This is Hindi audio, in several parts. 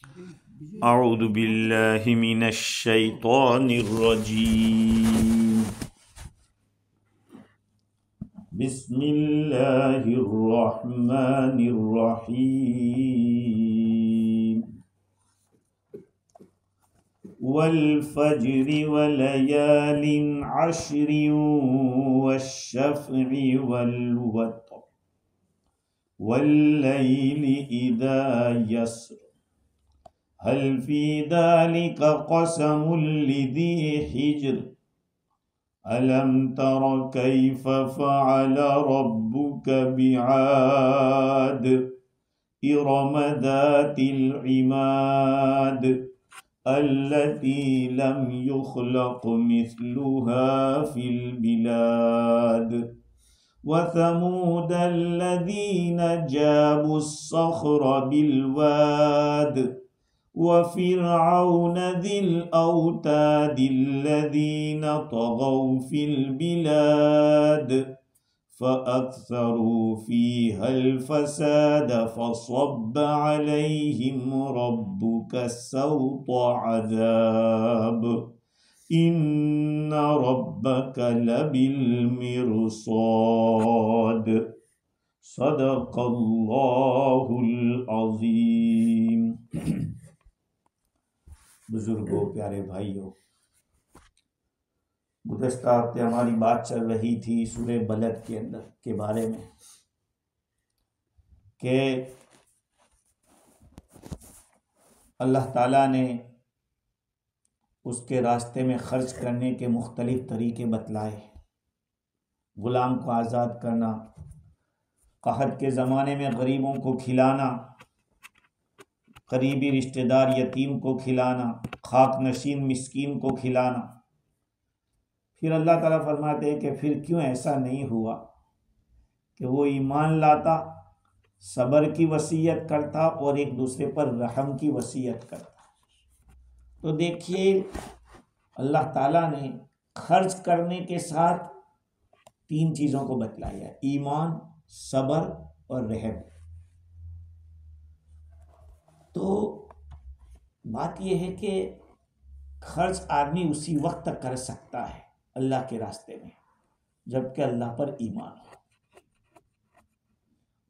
अऊज़ु बिल्लाहि मिनश शैतानिर रजीम। बिस्मिल्लाहिर रहमानिर रहीम। वल फज्रि वलयालिन अश्रिन वश्शफ़्इ वल वत्र वल्लैलि इज़ा यस्र हल फी ज़ालिका क़समुल लिज़ी हिज्र अलम तर कैफ़ फ़अल रब्बुक बिआद इरम ज़ातिल इमाद अल्लती लम युख़लक़ मिस्लुहा फ़िल बिलाद वसमूद अल्लज़ीना जाबुस्सख़्र बिलवाद वफ़िरऔन ज़िल औताद अल्लज़ीना तग़ौ फ़िल बिलाद फ़अक्सरू फ़ीहल फ़साद फ़सब्ब अलैहिम रब्बुका सौत अज़ाब इन्न रब्बका लबिल मिरसाद सदक़ल्लाहुल अज़ीम। बुजुर्गों, प्यारे भाइयों, गुज़श्ता हफ्ते हमारी बात चल रही थी सूरे बलद के अंदर के बारे में कि अल्लाह ताला ने उसके रास्ते में खर्च करने के मुख्तलिफ तरीके बतलाए। गुलाम को आज़ाद करना, कहत के ज़माने में गरीबों को खिलाना, करीबी रिश्तेदार यतीम को खिलाना, खाक नशीन मिस्कीन को खिलाना। फिर अल्लाह ताला फरमाते हैं कि फिर क्यों ऐसा नहीं हुआ कि वो ईमान लाता, सब्र की वसीयत करता और एक दूसरे पर रहम की वसीयत करता। तो देखिए, अल्लाह ताला ने खर्च करने के साथ तीन चीज़ों को बतलाया: ईमान, सब्र और रहम। तो बात यह है कि खर्च आदमी उसी वक्त तक कर सकता है अल्लाह के रास्ते में जबकि अल्लाह पर ईमान हो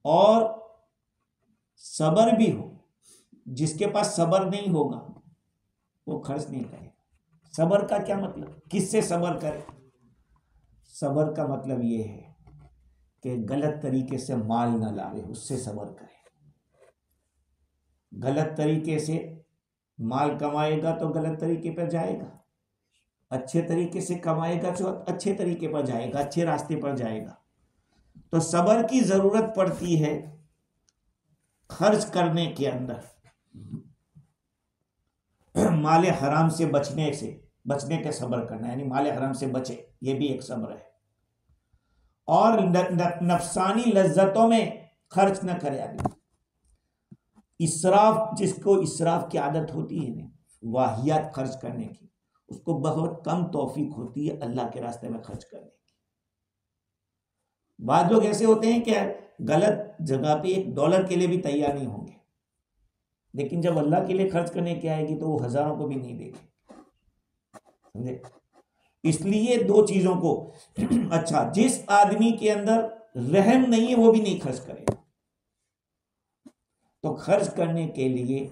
और सब्र भी हो। जिसके पास सब्र नहीं होगा वो खर्च नहीं करेगा। सब्र का क्या मतलब? किससे सब्र करे? सब्र का मतलब ये है कि गलत तरीके से माल न लावे, उससे सब्र करे। गलत तरीके से माल कमाएगा तो गलत तरीके पर जाएगा, अच्छे तरीके से कमाएगा तो अच्छे तरीके पर जाएगा, अच्छे रास्ते पर जाएगा। तो सब्र की जरूरत पड़ती है खर्च करने के अंदर। माले हराम से बचने के सब्र करना, यानी माले हराम से बचे, ये भी एक सब्र है। और नफसानी लज्जतों में खर्च न करे आदमी। इसराफ, जिसको इसराफ की आदत होती है ना, वाहियात खर्च करने की, उसको बहुत कम तौफीक होती है अल्लाह के रास्ते में खर्च करने की। बाद लोग ऐसे होते हैं कि गलत जगह पे $1 के लिए भी तैयार नहीं होंगे, लेकिन जब अल्लाह के लिए खर्च करने की आएगी तो वो हजारों को भी नहीं देंगे। समझे? इसलिए दो चीजों को अच्छा, जिस आदमी के अंदर रहम नहीं है वो भी नहीं खर्च करेगा। तो खर्च करने के लिए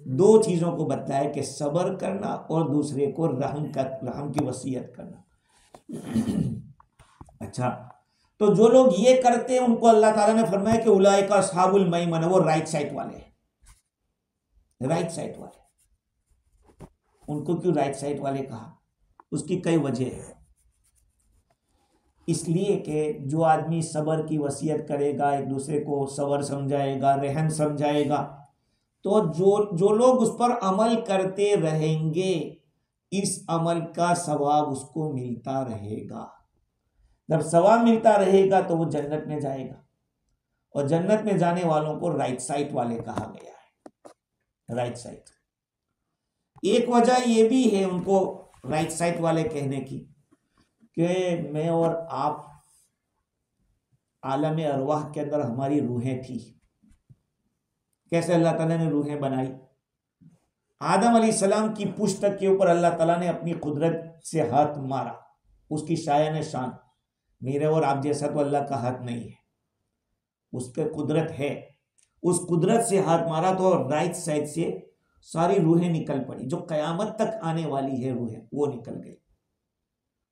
दो चीजों को बताया कि सब्र करना और दूसरे को रहम की वसीयत करना। अच्छा, तो जो लोग ये करते हैं उनको अल्लाह ताला ने फरमाया कि उलाइका अस्हाबुल मैमना, वो राइट साइड वाले, राइट साइड वाले। उनको क्यों राइट साइड वाले कहा? उसकी कई वजह है। इसलिए कि जो आदमी सब्र की वसीयत करेगा, एक दूसरे को सब्र समझाएगा, रहम समझाएगा, तो जो लोग उस पर अमल करते रहेंगे इस अमल का सवाब उसको मिलता रहेगा। जब सवाब मिलता रहेगा तो वो जन्नत में जाएगा, और जन्नत में जाने वालों को राइट साइड वाले कहा गया है। Right side. एक वजह ये भी है उनको राइट साइड वाले कहने की कि मैं और आप आलम अरवाह के अंदर हमारी रूहें थी। कैसे अल्लाह ताला ने रूहें बनाई? आदम अलैहिस्सलाम की पुश्त के ऊपर अल्लाह ताला ने अपनी कुदरत से हाथ मारा, उसकी शायान शान, मेरे और आप जैसा तो अल्लाह का हाथ नहीं है, उसके कुदरत है, उस कुदरत से हाथ मारा तो राइट साइड से सारी रूहें निकल पड़ी, जो कयामत तक आने वाली है रूहें वो निकल गई,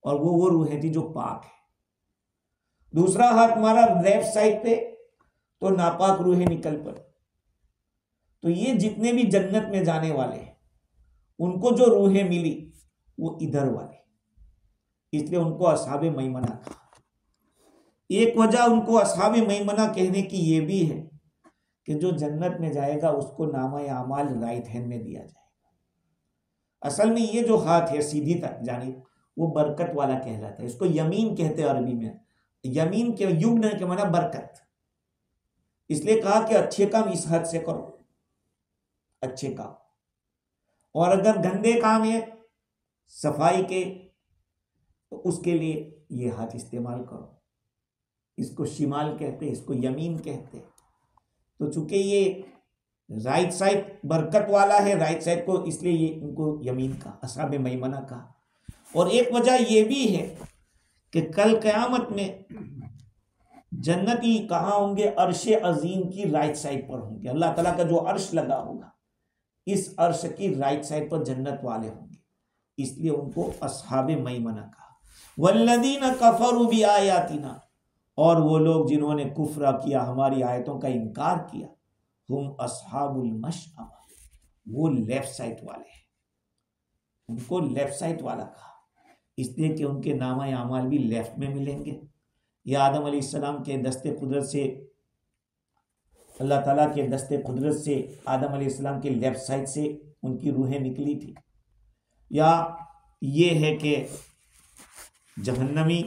और वो रूहें थी जो पाक है। दूसरा हाथ मारा लेफ्ट साइड पे तो नापाक रूहें निकल पड़ी। तो ये जितने भी जन्नत में जाने वाले हैं उनको जो रूहें मिली वो इधर वाले, इसलिए उनको असहाबे मैमना कहा। एक वजह उनको असहाबे मैमना कहने की ये भी है कि जो जन्नत में जाएगा उसको नामा आमाल राइट हैंड में दिया जाएगा। असल में ये जो हाथ है सीधी जानिब वो बरकत वाला कहलाता है, इसको यमीन कहते हैं अरबी में। यमीन के युग्न के माना बरकत, इसलिए कहा कि अच्छे काम इस हाथ से करो, अच्छे काम, और अगर गंदे काम है सफाई के तो उसके लिए ये हाथ इस्तेमाल करो। इसको शिमाल कहते हैं, इसको यमीन कहते हैं। तो चूंकि ये राइट साइड बरकत वाला है राइट साइड को, इसलिए ये इनको यमीन का असहाबे मैमना कहा। और एक वजह ये भी है कि कल क़यामत में जन्नती कहाँ होंगे, अर्श अजीम की राइट साइड पर होंगे। अल्लाह ताला का जो अर्श लगा होगा इस अर्श की राइट साइड पर जन्नत वाले होंगे, इसलिए उनको असहाबे मैमना कहा। वल्लदीन कफरू बि आयातिना, और वो लोग जिन्होंने कुफ्र किया, हमारी आयतों का इनकार किया, हुम असहाबुल मशअमा, वो लेफ्ट साइड वाले हैं, उनको लेफ्ट साइड वाला कहा इसलिए कि उनके नामा आमाल भी लेफ्ट में मिलेंगे। यह आदम अलैहिस्सलाम के दस्ते कुदरत से, अल्लाह ताला के दस्ते कुदरत से आदम अलैहिस्सलाम के लेफ्ट साइड से उनकी रूहें निकली थी। या ये है कि जहन्नमी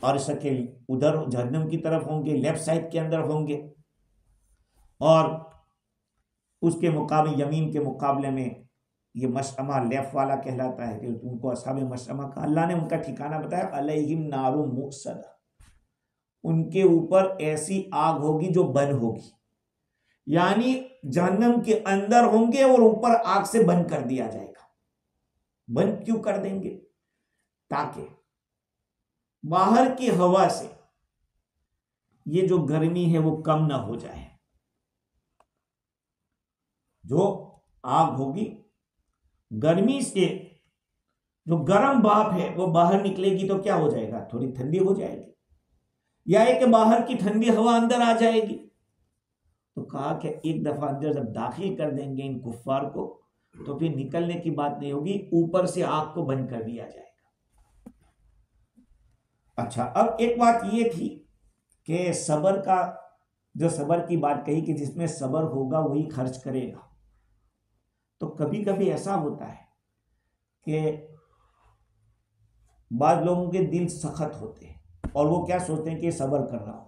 अर्श के उधर जहन्नम की तरफ होंगे, लेफ्ट साइड के अंदर होंगे, और उसके मुकाबले यमीन के मुकाबले में ये मशअमा लेफ्ट वाला कहलाता है कि उनको असहाबे मशअमा का। अल्लाह ने उनका ठिकाना बताया, अलैहिम नारु मुसदा, उनके ऊपर ऐसी आग होगी जो बंद होगी, यानी जहन्नम के अंदर होंगे और ऊपर आग से बंद कर दिया जाएगा। बंद क्यों कर देंगे? ताकि बाहर की हवा से ये जो गर्मी है वो कम ना हो जाए। जो आग होगी गर्मी से जो गर्म भाप है वो बाहर निकलेगी तो क्या हो जाएगा, थोड़ी ठंडी हो जाएगी, या एक बाहर की ठंडी हवा अंदर आ जाएगी। तो कहा कि एक दफा अंदर जब दाखिल कर देंगे इन कुफ्फार को तो फिर निकलने की बात नहीं होगी, ऊपर से आग को बंद कर दिया जाएगा। अच्छा, अब एक बात ये थी कि सबर का, जो सबर की बात कही कि जिसमें सबर होगा वही खर्च करेगा। तो कभी कभी ऐसा होता है कि बाद लोगों के दिल सख्त होते हैं और वो क्या सोचते हैं कि सबर कर रहा हूं,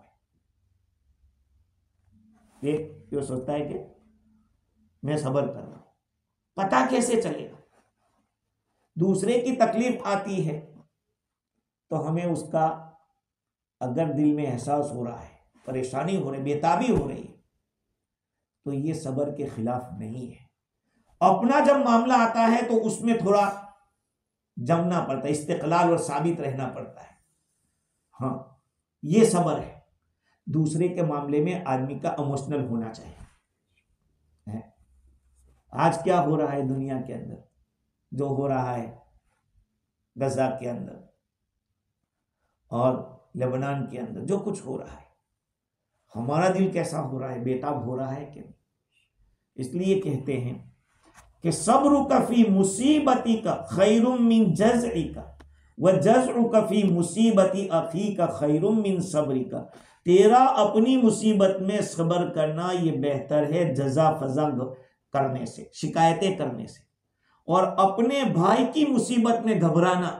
ये सोचता है कि मैं सबर कर रहा हूं। पता कैसे चलेगा? दूसरे की तकलीफ आती है तो हमें उसका अगर दिल में एहसास हो रहा है, परेशानी हो रही, बेताबी हो रही है, तो ये सबर के खिलाफ नहीं है। अपना जब मामला आता है तो उसमें थोड़ा जमना पड़ता है, इस्तिकलाल और साबित रहना पड़ता है, हाँ ये सबर है। दूसरे के मामले में आदमी का इमोशनल होना चाहिए है? आज क्या हो रहा है दुनिया के अंदर, जो हो रहा है गजा के अंदर और लेबनान के अंदर, जो कुछ हो रहा है, हमारा दिल कैसा हो रहा है, बेताब हो रहा है कि नहीं? इसलिए कहते हैं कि सब्र का फी मुसीबती का खैरुम मिन जज़ई का व जज़उ का फी मुसीबती अखी का खैरुम मिन सब्री का। तेरा अपनी मुसीबत में सब्र करना ये बेहतर है जजा फजा करने से, शिकायतें करने से, और अपने भाई की मुसीबत में घबराना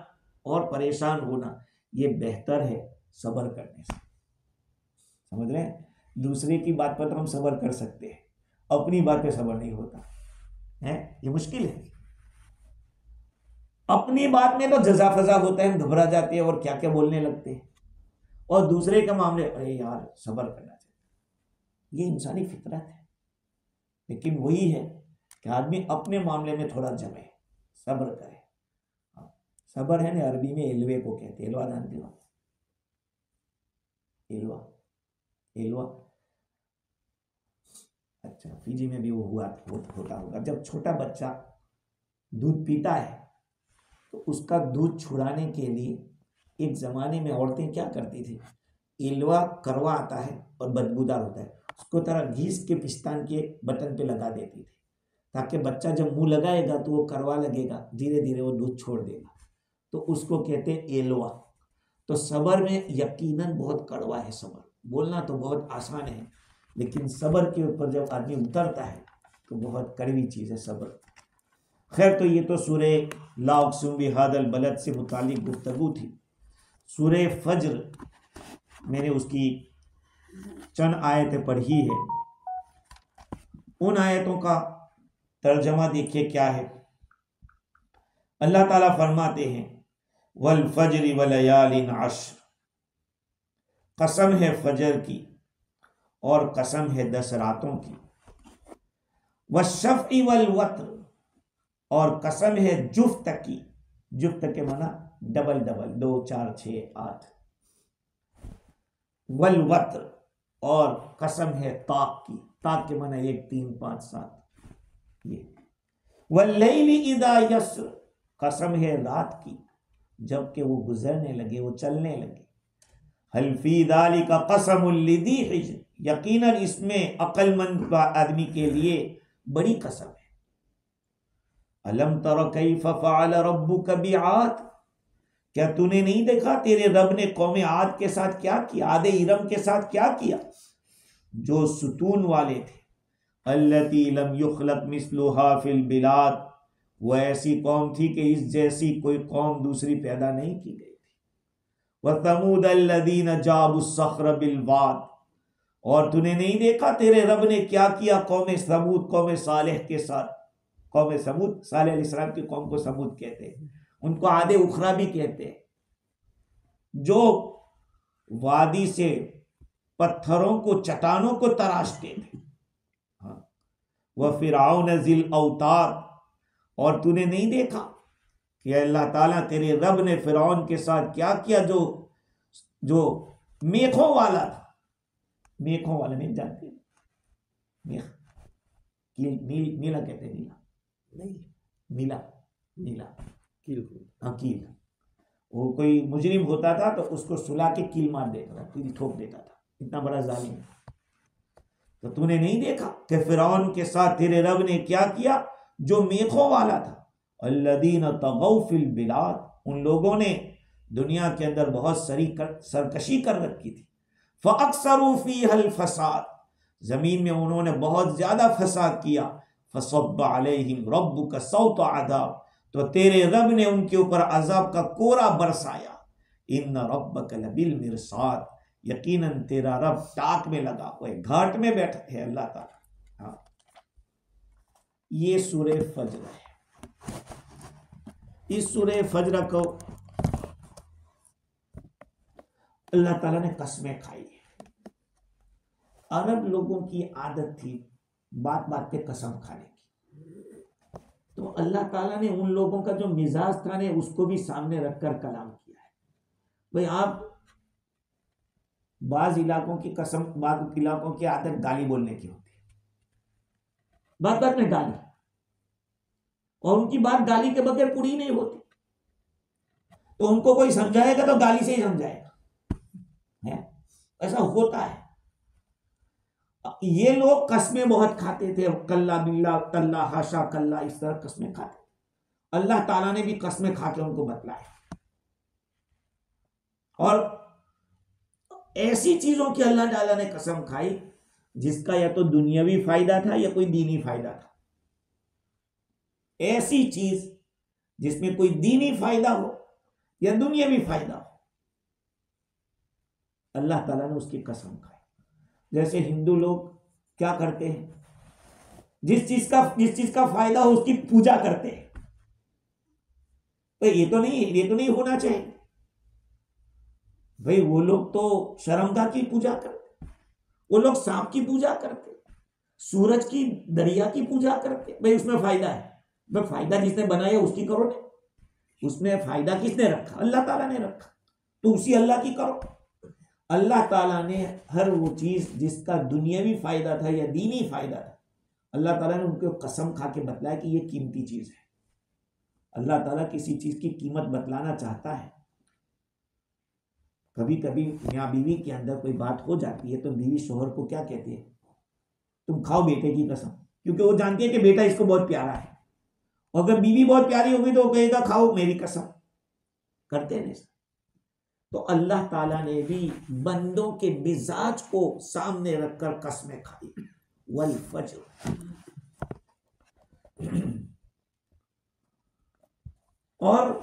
और परेशान होना ये बेहतर है सब्र करने से। समझ रहे हैं? दूसरे की बात पर तो हम सब्र कर सकते हैं, अपनी बात पे सब्र नहीं होता है, ये मुश्किल है। अपनी बात में तो जजा फजा होता है, हम घबरा जाते हैं और क्या क्या बोलने लगते हैं, और दूसरे के मामले अरे यार सब्र करना चाहिए, ये इंसानी फितरत है। लेकिन वही है कि आदमी अपने मामले में थोड़ा जमे, सब्र करे। सब्र है ना, अरबी में एलवे को कहते हैं। एलवा जानते हो? एलवा, एलवा, अच्छा, फिजी में भी वो होता होगा। जब छोटा बच्चा दूध पीता है तो उसका दूध छुड़ाने के लिए एक जमाने में औरतें क्या करती थी, एलवा करवा आता है और बदबूदार होता है, उसको तरह घीस के पिस्तान के बटन पे लगा देती थी, ताकि बच्चा जब मुंह लगाएगा तो वो करवा लगेगा, धीरे धीरे वो दूध छोड़ देगा। तो उसको कहते हैं एलवा। तो सब्र में यकीनन बहुत कड़वा है सब्र। बोलना तो बहुत आसान है, लेकिन सब्र के ऊपर जब आदमी उतरता है तो बहुत कड़वी चीज़ है सब्र। खैर, तो ये तो सूरे ला उक़सिमु बिहाज़ल बलद से मुतालिक गुफ्तगू थी। सूरे फज्र मैंने उसकी चंद आयतें पढ़ी है। उन आयतों का तर्जमा देखिए क्या है। अल्लाह ताला फरमाते हैं, वल फज्रि व लयालिन अश्र, कसम है फजर की और कसम है 10 रातों की। वश्शफ़इ वल वत्र, और कसम है जुफ्त की। जुफ्त के माना डबल डबल, 2 4 6 8। वल वत्र, और कसम है ताक की। ताक के माना 1 3 5 7 ये। वल्लैलि इज़ा यस्र, कसम है रात की जबकि वो गुजरने लगे, वो चलने लगे। हल फी ज़ालिका क़समुल लिज़ी हिज्र, यकीनन इसमें अक्लमंद आदमी के लिए बड़ी कसम है। अलम तर कैफ़ फ़अल रब्बुक बिआद, क्या तूने नहीं देखा तेरे रब ने कौम आद के साथ क्या किया, आदे इरम के साथ क्या किया, जो सुतून वाले थे। अल्लती लम युखलक मिस्लुहा फिल बिलाद, वो ऐसी कौम थी कि इस जैसी कोई कौम दूसरी पैदा नहीं की गई थी। व तमूद अल्लदीन जाबुस सख्र बिल वाद, और तूने नहीं देखा तेरे रब ने क्या किया कौम समूद, कौम सालेह के साथ। कौम समूद, सालेह अलैहिस्सलाम की कौम को समूद कहते हैं, उनको आदे उखरा भी कहते हैं, जो वादी से पत्थरों को, चट्टानों को तराशते थे। हाँ, वह फिरऔन ज़िल औताद, और तूने नहीं देखा कि अल्लाह ताला तेरे रब ने फिरौन के साथ क्या किया, जो मेखों वाला था। मेखों वाला नहीं जानते, मेख, नीला कहते हैं, नीला नहीं, नीला नीला कील। वो कोई मुजरिम होता था तो उसको सुला के कील मार देता था, कील ठोक देता था, इतना बड़ा जालिम। तो तूने नहीं देखा कि फिरौन के साथ तेरे रब ने क्या किया, जो मेखों वाला था। अल्लदीन तगौ फिल बिलाद, उन लोगों ने दुनिया के अंदर बहुत सरकशी कर रखी थी। फ़अक्सरू फ़ीहल फ़साद, जमीन में उन्होंने बहुत ज्यादा फसाद किया। फ़सब्ब अलैहिम रब्बुक सौत अज़ाब, तो तेरे रब ने उनके ऊपर अजाब का कोरा बरसाया। इन्न रब्बक लबिल मिरसाद, यकीनन तेरा रब टाक में लगा हुआ है, घाट में बैठा है अल्लाह ताला। हाँ, ये सूरे फज्र है। इस सूरे फज्र को अल्लाह ताला ने कसमें खाई है। अरब लोगों की आदत थी बात बात पे कसम खाने की, तो अल्लाह ताला ने उन लोगों का जो मिजाज था ने उसको भी सामने रखकर कलाम किया है। भाई, आप बाज इलाकों की कसम, बाज इलाकों की आदत गाली बोलने की होती है, बात बात में गाली, और उनकी बात गाली के बगैर पूरी नहीं होती। तो उनको कोई समझाएगा तो गाली से ही समझाएगा, है ऐसा होता है। ये लोग कस्में बहुत खाते थे, कल्ला बिल्ला, कल्ला हाशा कल्ला, इस तरह कस्में खाते। अल्लाह ताला ने भी कस्में खा के उनको बतलाया, और ऐसी चीजों की अल्लाह ताला ने कसम खाई जिसका या तो दुनियावी फायदा था या कोई दीनी फायदा था। ऐसी चीज जिसमें कोई दीनी फायदा हो या दुनियावी फायदा हो, अल्लाह ताला ने उसकी कसम खाई। जैसे हिंदू लोग क्या करते हैं, जिस चीज का फायदा हो उसकी पूजा करते हैं। तो ये तो नहीं होना चाहिए भाई। वो लोग तो शर्मगाह की पूजा करते, वो लोग सांप की पूजा करते, सूरज की, दरिया की पूजा करके, भाई उसमें फायदा है, भाई फायदा जिसने बनाया उसकी करो ना, उसमें फायदा किसने रखा? अल्लाह ताला ने रखा, तो उसी अल्लाह की करो। अल्लाह ताला ने हर वो चीज जिसका दुनियावी फायदा था या दीनी फायदा था, अल्लाह ताला ने उनको कसम खा के बतलाया कि ये कीमती चीज है। अल्लाह ताला किसी चीज की कीमत बतलाना चाहता है। कभी कभी मियाँ बीवी के अंदर कोई बात हो जाती है तो बीवी शोहर को क्या कहती है? तुम खाओ बेटे की कसम, क्योंकि वो जानती है कि बेटा इसको बहुत प्यारा है। और अगर बीवी बहुत प्यारी होगी तो वो कहेगा खाओ मेरी कसम, करते नहीं। तो अल्लाह ताला ने भी बंदों के मिजाज को सामने रखकर कसमें खाई, वल फज्र। और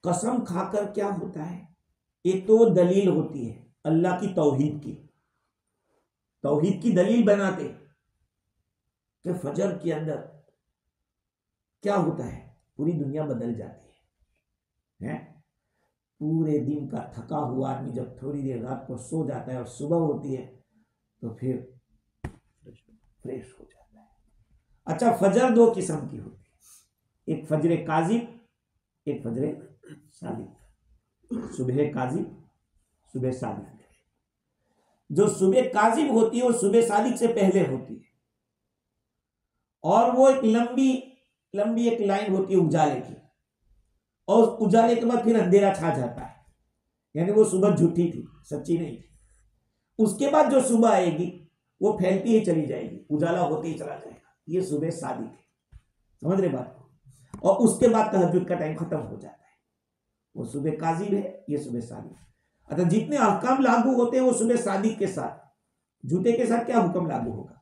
कसम खाकर क्या होता है? एक तो वो दलील होती है अल्लाह की तौहीद की दलील बनाते कि फजर के अंदर क्या होता है, पूरी दुनिया बदल जाती है? पूरे दिन का थका हुआ आदमी जब थोड़ी देर रात को सो जाता है और सुबह होती है तो फिर फ्रेश हो जाता है। अच्छा, फजर दो किस्म की होती है, एक फजर काजिब, एक फजर सादिक। सुबह काजिब, सुबह सादिक। जो सुबह काजिब होती है वो सुबह सादिक से पहले होती है, और वो एक लंबी एक लाइन होती है उजाले की, और उस उजाले के बाद फिर अंधेरा छा जाता है, यानी वो सुबह झूठी थी, सच्ची नहीं थी। उसके बाद जो सुबह आएगी वो फैलती ही चली जाएगी, उजाला होते ही चला जाएगा, ये सुबह सादिक है। समझ रहे बात को? और उसके बाद तहज्जुद का टाइम खत्म हो जाता है, वो सुबह काजिब है, ये सुबह सादिक। अच्छा, जितने अहकाम लागू होते हैं वो सुबह सादिक के साथ, झूठे के साथ क्या हुक्म लागू होगा?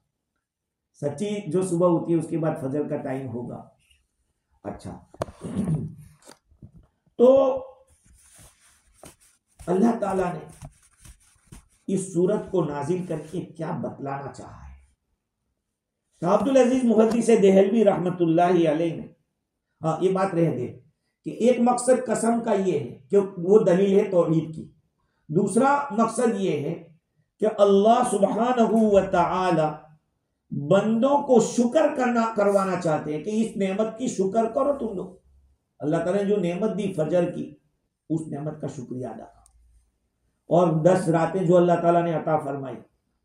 सच्ची जो सुबह होती है उसके बाद फजर का टाइम होगा। अच्छा, तो अल्लाह ताला ने इस सूरत को नाजिल करके क्या बतलाना चाहा है? तो अब्दुल अजीज मुहद्दिस देहलवी रहमतुल्लाहि अलैह ने, हाँ ये बात रह गई कि एक मकसद कसम का ये है कि वो दलील है तौहीद की, दूसरा मकसद ये है कि अल्लाह सुब्हानहू व तआला बंदों को शुक्र करवाना चाहते हैं कि इस नेमत की शुक्र करो तुम लोग। अल्लाह ताला ने जो नेमत दी फजर की, उस नेमत का शुक्रिया अदा करो, और 10 रातें जो अल्लाह ताला ने अता फरमाई,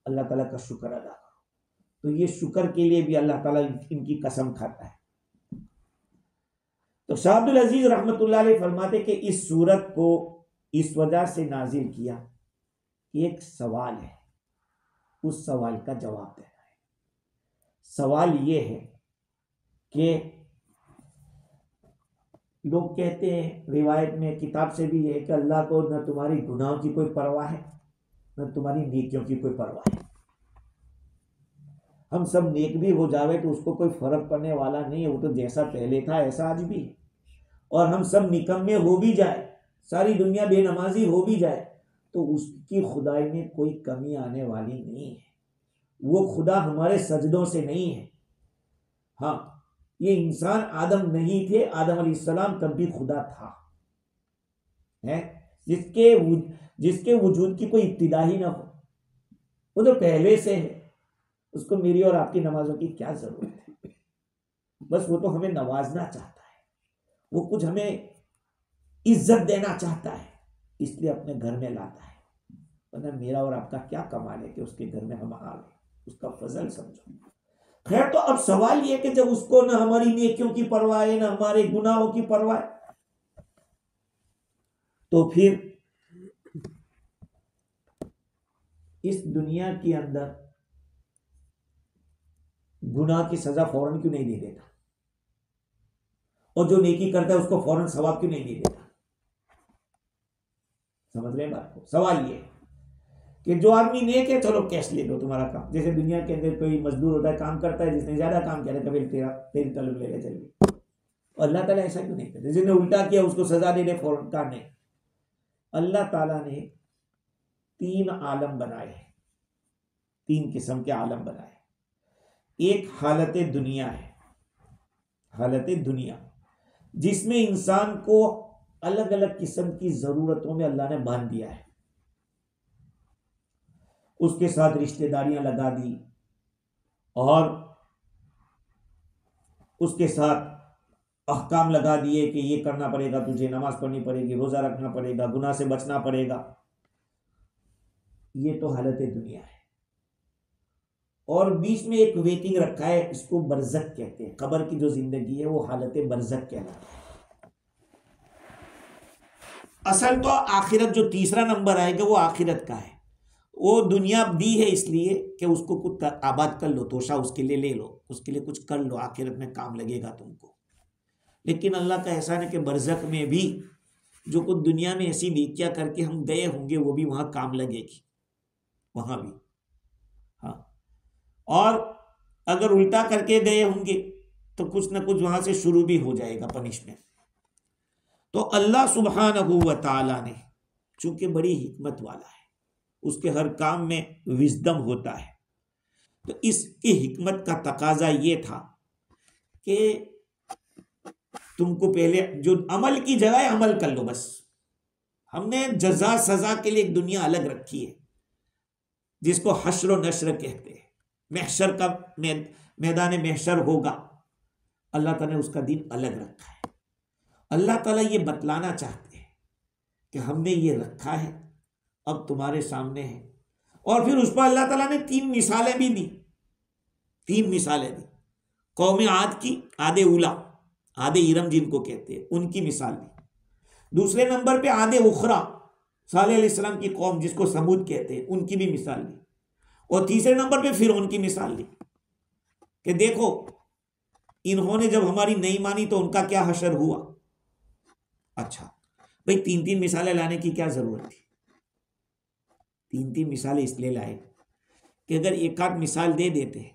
अल्लाह ताला का शुक्र अदा करो। तो ये शुक्र के लिए भी अल्लाह ताला इनकी कसम खाता है। तो शाह अब्दुल अजीज रहमतुल्लाह अलैह फरमाते कि इस सूरत को इस वजह से नाजिल किया कि एक सवाल है, उस सवाल का जवाब देना है। सवाल ये है कि लोग कहते हैं, रिवायत में किताब से भी है कि अल्लाह को न तुम्हारी गुनाहों की कोई परवाह है, न तुम्हारी नेकियों की कोई परवाह है। हम सब नेक भी हो जावे तो उसको कोई फर्क पड़ने वाला नहीं है, वो तो जैसा पहले था ऐसा आज भी है। और हम सब निकम्मे हो भी जाए, सारी दुनिया बेनमाजी हो भी जाए, तो उसकी खुदाई में कोई कमी आने वाली नहीं है। वो खुदा हमारे सजदों से नहीं है। हाँ, ये इंसान आदम नहीं थे, आदम अलैहिस्सलाम तब भी खुदा था, है जिसके वजूद की कोई इब्तिदा ही ना हो, वो तो पहले से है। उसको मेरी और आपकी नमाजों की क्या जरूरत है? बस वो तो हमें नवाजना चाहता है, वो कुछ हमें इज्जत देना चाहता है, इसलिए अपने घर में लाता है। वरना मेरा और आपका क्या कमाल है कि उसके घर में हम आ गए, उसका फजल समझो। खैर, तो अब सवाल यह कि जब उसको न हमारी नेकियों की परवाह है, न हमारे गुनाहों की परवाह है, तो फिर इस दुनिया के अंदर गुनाह की सजा फौरन क्यों नहीं दे देता, और जो नेकी करता है उसको फौरन सवाब क्यों नहीं दे देता? समझ रहे हैं बात को? सवाल ये है कि जो आदमी नेक है, चलो कैश ले लो तुम्हारा काम। जैसे दुनिया के अंदर कोई मजदूर होता है, काम करता है, जिसने ज्यादा काम किया कभी तेरी तलब ले ले चलिए। और अल्लाह ताला ऐसा क्यों नहीं करता? जिसने उल्टा किया उसको सजा दे दे फौरन का? नहीं, अल्लाह ताला ने 3 आलम बनाए, 3 किस्म के आलम बनाए। एक हालत दुनिया है, हालत दुनिया जिसमें इंसान को अलग अलग किस्म की जरूरतों में अल्लाह ने बांध दिया है, उसके साथ रिश्तेदारियां लगा दी, और उसके साथ अहकाम लगा दिए कि ये करना पड़ेगा, तुझे नमाज पढ़नी पड़ेगी, रोजा रखना पड़ेगा, गुनाह से बचना पड़ेगा। ये तो हालत दुनिया है। और बीच में एक वेटिंग रखा है, इसको बरज़ख कहते हैं। कब्र की जो जिंदगी है वो हालत बरज़ख कहलाता है। असल तो आखिरत जो तीसरा नंबर आएगा वो आखिरत का है। वो दुनिया दी है इसलिए कि उसको कुछ आबाद कर लो, तोशा उसके लिए ले लो, उसके लिए कुछ कर लो, आखिरत में काम लगेगा तुमको। लेकिन अल्लाह का एहसान है कि बरज़ख में भी जो कुछ दुनिया में ऐसी नेकियां करके हम गए होंगे वो भी वहां काम लगेगी, वहां भी। हाँ, और अगर उल्टा करके गए होंगे तो कुछ ना कुछ वहां से शुरू भी हो जाएगा पनिशमेंट। तो अल्लाह सुब्हानहू व तआला ने चूंकि बड़ी हिकमत वाला है, उसके हर काम में विजडम होता है, तो इसकी हिकमत का तकाजा ये था कि तुमको पहले जो अमल की जगह अमल कर लो बस। हमने जजा सजा के लिए एक दुनिया अलग रखी है जिसको हश्र व नश्र कहते हैं। महशर का मैदान महशर होगा, अल्लाह ताला ने उसका दिन अलग रखा है। अल्लाह ताला ये बतलाना चाहते हैं कि हमने ये रखा है, अब तुम्हारे सामने है। और फिर उस पर अल्लाह ताला ने 3 मिसालें भी दी। 3 मिसालें दी। कौम आद की, आदे उला, आदे इरम जिनको कहते हैं, उनकी मिसाल दी। दूसरे नंबर पे आदे उखरा, सालेह अलैहिस्सलाम की कौम जिसको समूद कहते हैं, उनकी भी मिसाल दी। और तीसरे नंबर पे फिर उनकी मिसाल दी कि देखो इन्होंने जब हमारी नहीं मानी तो उनका क्या हशर हुआ। अच्छा भाई, 3-3 मिसालें लाने की क्या जरूरत थी? 3-3 मिसालें इसलिए लाए कि अगर एक आध मिसाल दे देते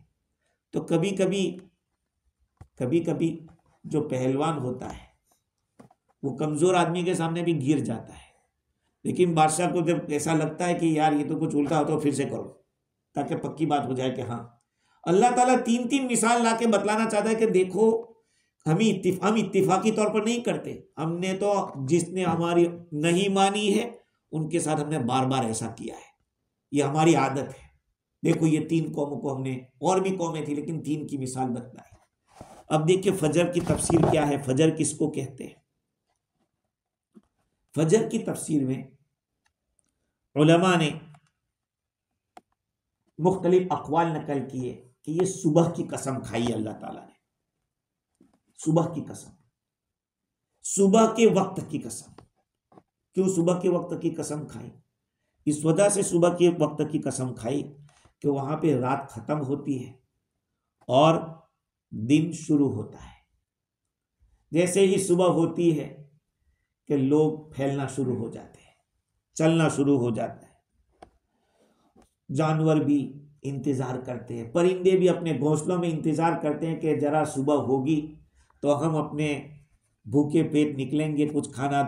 तो कभी कभी जो पहलवान होता है वो कमजोर आदमी के सामने भी गिर जाता है, लेकिन बादशाह को जब ऐसा लगता है कि यार ये तो कुछ उल्टा हो तो फिर से करो, ताकि पक्की बात हो जाए कि हाँ। अल्लाह ताला 3-3 मिसाल लाके बतलाना चाहता है कि देखो हम इत्तिफाकी तौर पर नहीं करते, हमने तो जिसने हमारी नहीं मानी है उनके साथ हमने बार बार ऐसा किया है, ये हमारी आदत है। देखो ये 3 कौमों को हमने, और भी कौमें थी लेकिन 3 की मिसाल बतलाई। अब देखिए फजर की तफसीर क्या है, फजर किसको कहते हैं। फजर की तफसीर में उलमा ने मुख्तलिफ अक़वाल नकल किए कि ये सुबह की कसम खाई अल्लाह ताला ने, सुबह की कसम, सुबह के वक्त की कसम। क्यों सुबह के वक्त की कसम खाई? इस वजह से सुबह के वक्त की कसम खाई कि वहां पे रात खत्म होती है और दिन शुरू होता है। जैसे ही सुबह होती है कि लोग फैलना शुरू हो जाते हैं, चलना शुरू हो जाता है, जानवर भी इंतजार करते हैं, परिंदे भी अपने घोंसलों में इंतजार करते हैं कि जरा सुबह होगी तो हम अपने भूखे पेट निकलेंगे कुछ खाना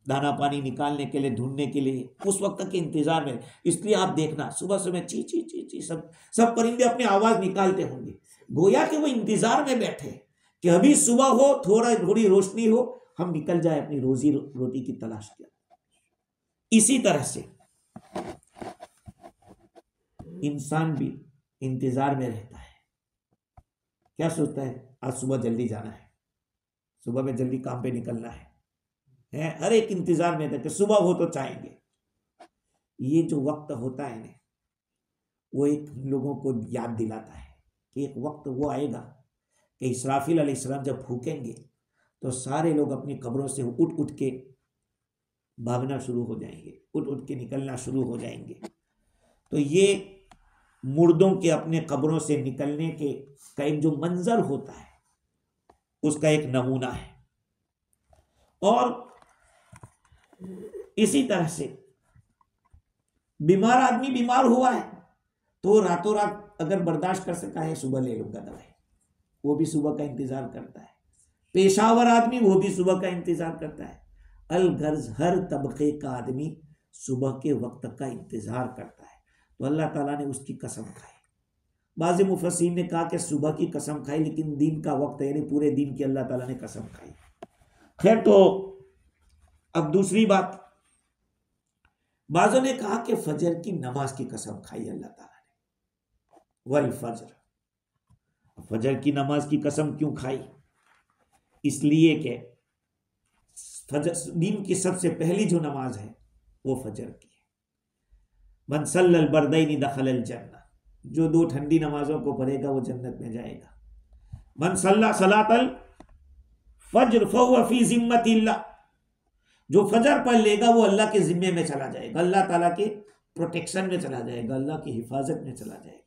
दाना पानी निकालने के लिए, ढूंढने के लिए, उस वक्त के इंतजार में। इसलिए आप देखना सुबह सुबह ची ची ची ची सब परिंदे अपनी आवाज निकालते होंगे, गोया कि वो इंतजार में बैठे कि अभी सुबह हो, थोड़ी रोशनी हो, हम निकल जाए अपनी रोजी रोटी की तलाश के। इसी तरह से इंसान भी इंतजार में रहता है। क्या सोचता है? आज सुबह जल्दी जाना है, सुबह में जल्दी काम पे निकलना है, हर एक इंतजार में था कि सुबह हो तो चाहेंगे। ये जो वक्त होता है ना, वो एक लोगों को याद दिलाता है कि एक वक्त वो आएगा कि इसराफिल अलैहिस्सलाम जब फूकेंगे तो सारे लोग अपनी कब्रों से उठ उठ के भागना शुरू हो जाएंगे, उठ उठ के निकलना शुरू हो जाएंगे। तो ये मुर्दों के अपने कब्रों से निकलने के का एक जो मंजर होता है उसका एक नमूना है। और इसी तरह से बीमार आदमी बीमार हुआ है तो रातों रात अगर बर्दाश्त कर सका है, सुबह ले लूंगा दवाई, वो भी सुबह का इंतजार करता है। पेशावर आदमी वो भी सुबह का इंतजार करता है। अलगर्ज हर तबके का आदमी सुबह के वक्त का इंतजार करता है। तो अल्लाह ताला ने उसकी कसम खाई। बाज़ मुफस्सिरीन ने कहा कि सुबह की कसम खाई, लेकिन दिन का वक्त यानी पूरे दिन की अल्लाह ताला ने कसम खाई। खैर, तो अब दूसरी बात, बाज़ों ने कहा कि फजर की नमाज की कसम खाई अल्लाह ताला ने, वल फजर, फजर की नमाज की कसम क्यों खाई? इसलिए कि फजर दिन की सबसे पहली जो नमाज है वो फजर की है। मन सल्लल बरदैनी दखलल जन्नह, जो दो ठंडी नमाजों को पढ़ेगा वो जन्नत में जाएगा। मन सल्ला सलातल फज्र फहुव फी जिम्मतिल्लाह, जो फजर पढ़ लेगा वो अल्लाह के जिम्मे में चला जाएगा, अल्लाह ताला के प्रोटेक्शन में चला जाएगा, अल्लाह की हिफाजत में चला जाएगा।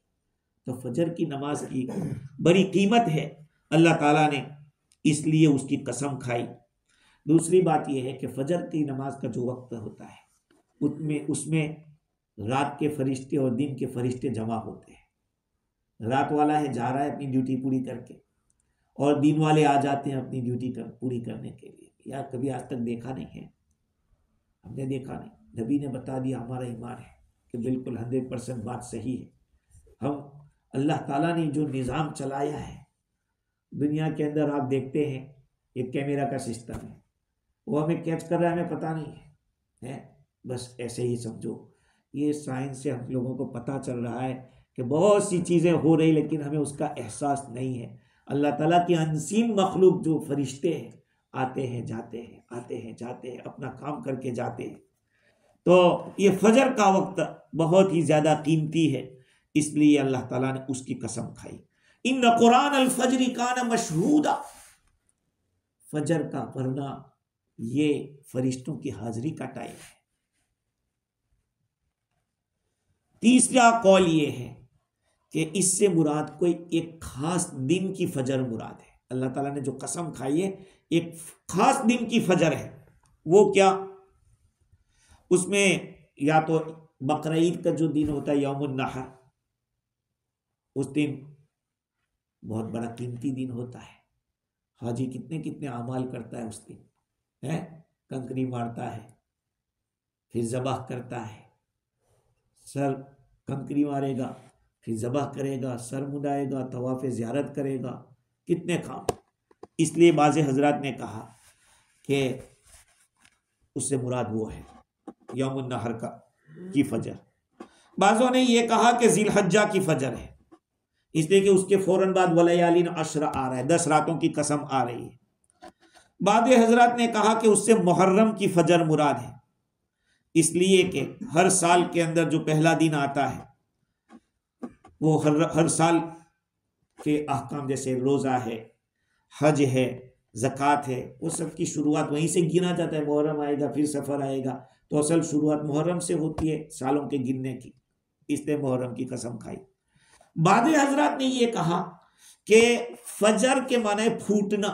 तो फजर की नमाज की बड़ी कीमत है, अल्लाह ताला ने इसलिए उसकी कसम खाई। दूसरी बात यह है कि फजर की नमाज का जो वक्त होता है उसमें रात के फरिश्ते और दिन के फरिश्ते जमा होते हैं। रात वाला है जा रहा है अपनी ड्यूटी पूरी करके, और दिन वाले आ जाते हैं अपनी ड्यूटी पूरी करने के लिए। यार कभी आज तक देखा नहीं है, हमने देखा नहीं, नबी ने बता दिया, हमारा ईमान है कि बिल्कुल 100% बात सही है। हम अल्लाह ताला ने जो निज़ाम चलाया है दुनिया के अंदर, आप देखते हैं एक कैमरा का सिस्टम है, वो हमें कैच कर रहा है, हमें पता नहीं है, बस ऐसे ही समझो। ये साइंस से हम लोगों को पता चल रहा है कि बहुत सी चीज़ें हो रही लेकिन हमें उसका एहसास नहीं है। अल्लाह ताला की अनसीन मखलूक जो फरिश्ते हैं आते हैं जाते हैं, आते हैं जाते हैं, अपना काम करके जाते हैं। तो ये फजर का वक्त बहुत ही ज़्यादा कीमती है, इसलिए अल्लाह ताला ने उसकी कसम खाई। इन्न कुरान अल फजरी कान मशहूदा, फजर का पढ़ना ये फरिश्तों की हाजिरी का टाइम है। तीसरा कौल ये है कि इससे मुराद कोई एक खास दिन की फजर मुराद है। अल्लाह ताला ने जो कसम खाई है एक खास दिन की फजर है। वो क्या? उसमें या तो बकरीद का जो दिन होता है यौमुन नहर, उस दिन बहुत बड़ा कीमती दिन होता है। हाजी कितने कितने अमाल करता है उस दिन, है, कंकरी मारता है, फिर ज़बाह करता है, सर कंकरी मारेगा, फिर ज़बाह करेगा, सर मुड़ाएगा, तवाफ़े ज़ियारत करेगा, कितने काम। इसलिए बाज़ हज़रात ने कहा कि उससे मुराद वो है यौमुन नहर की फजर। बाज़ों ने यह कहा कि ज़िलहज्जा की फजर है, इसलिए कि उसके फौरन बाद वलयालिन अशरा आ रहा है, 10 रातों की कसम आ रही है। बाद हजरात ने कहा कि उससे मुहर्रम की फजर मुराद है, इसलिए कि हर साल के अंदर जो पहला दिन आता है वो हर साल के अहकाम, जैसे रोज़ा है, हज है, ज़कात है, वो सब की शुरुआत वहीं से गिना जाता है। मुहर्रम आएगा, फिर सफ़र आएगा, तो असल शुरुआत मुहर्रम से होती है सालों के गिनने की, इसलिए मुहर्रम की कसम खाई। बाद हजरात ने यह कहा कि फजर के माने फूटना,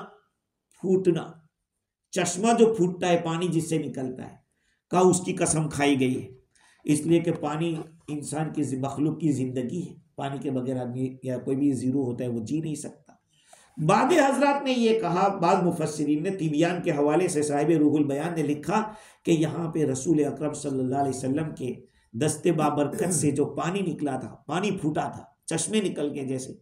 फूटना, चश्मा जो फूटता है, पानी जिससे निकलता है, का उसकी कसम खाई गई है, इसलिए कि पानी इंसान की मखलूक की ज़िंदगी है, पानी के बगैर आदमी या कोई भी ज़ीरो होता है वो जी नहीं सकता। बाद हजरात ने यह कहा, बाद मुफस्सिरीन ने तिबियान के हवाले से साहिब रूहुल बयान ने लिखा कि यहाँ पे रसूल अकरम सल्लल्लाहु अलैहि वसल्लम के दस्ते बाबरकत से जो पानी निकला था, पानी फूटा था, चश्मे निकल के, जैसे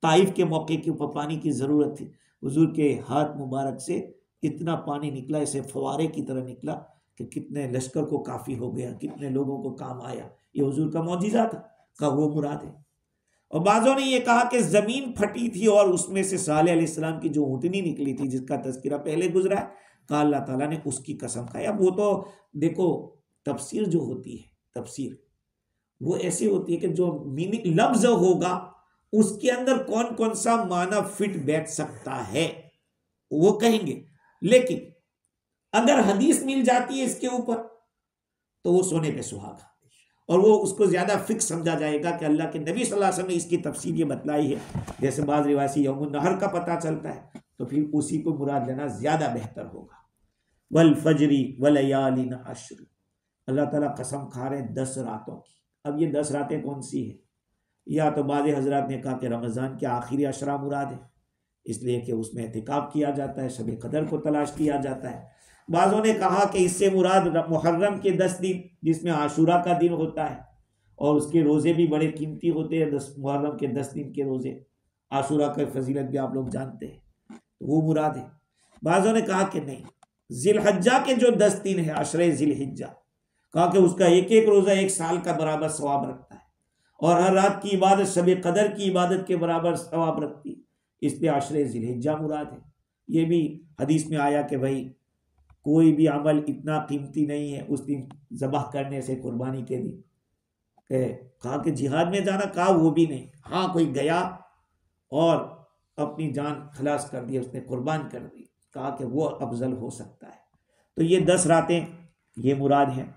ताइफ के मौके के ऊपर पानी की ज़रूरत थी, हुजूर के हाथ मुबारक से इतना पानी निकला, ऐसे फवारे की तरह निकला कि कितने लश्कर को काफ़ी हो गया, कितने लोगों को काम आया। ये हुजूर का मौजिज़ा था, का वो मुराद है। और बाज़ों ने ये कहा कि ज़मीन फटी थी और उसमें से सालेह अलैहिस्सलाम की जो ऊँटनी निकली थी, जिसका तज़किरा पहले गुजरा है, कहा अल्लाह ताला ने उसकी कसम खाई। अब वो तो देखो, तफसीर जो होती है, तफसीर वो ऐसी होती है कि जो मीनिंग लफ्ज होगा उसके अंदर कौन कौन सा माना फिट बैठ सकता है वो कहेंगे, लेकिन अगर हदीस मिल जाती है इसके ऊपर तो वो सोने पे सुहागा, और वो उसको ज्यादा फिक्स समझा जाएगा कि अल्लाह के नबी सल्लल्लाहु अलैहि वसल्लम ने इसकी तफसीर ये बतलाई है। जैसे बाज़ रिवायती यौमुन नहर का पता चलता है तो फिर उसी को मुराद लेना ज्यादा बेहतर होगा। वल फजरी वलयालिन अश्र, अल्लाह ताला कसम खा रहे 10 रातों की। अब ये 10 रातें कौन सी है? या तो बाज़ हजरात ने कहा कि रमज़ान के आखिरी अशरा मुराद है, इसलिए कि उसमें एहतिकाफ किया जाता है, शब कदर को तलाश किया जाता है। बाज़ों ने कहा कि इससे मुराद मुहर्रम के 10 दिन, जिसमें आशूरा का दिन होता है और उसके रोज़े भी बड़े कीमती होते हैं, मुहर्रम के 10 दिन के रोज़े, आशूरा की फजीलत भी आप लोग जानते हैं, तो वो मुराद है। बाज़ों ने कहा कि नहीं, जिलहज्जा के जो 10 दिन है, अशरे जिलहिज्जा, कहा कि उसका एक एक रोज़ा 1 साल का बराबर सवाब रखता है, और हर रात की इबादत शब कदर की इबादत के बराबर सवाब रखती है, इसलिए आशरे ज़िलहिज्जा मुराद है। ये भी हदीस में आया कि भाई कोई भी अमल इतना कीमती नहीं है उस दिन ज़बह करने से, कुर्बानी के दिन। कहा कि जिहाद में जाना, कहा वो भी नहीं। हाँ, कोई गया और अपनी जान खलास कर दी, उसने कुर्बान कर दी, कहा कि वो अफजल हो सकता है। तो ये 10 रातें ये मुराद हैं।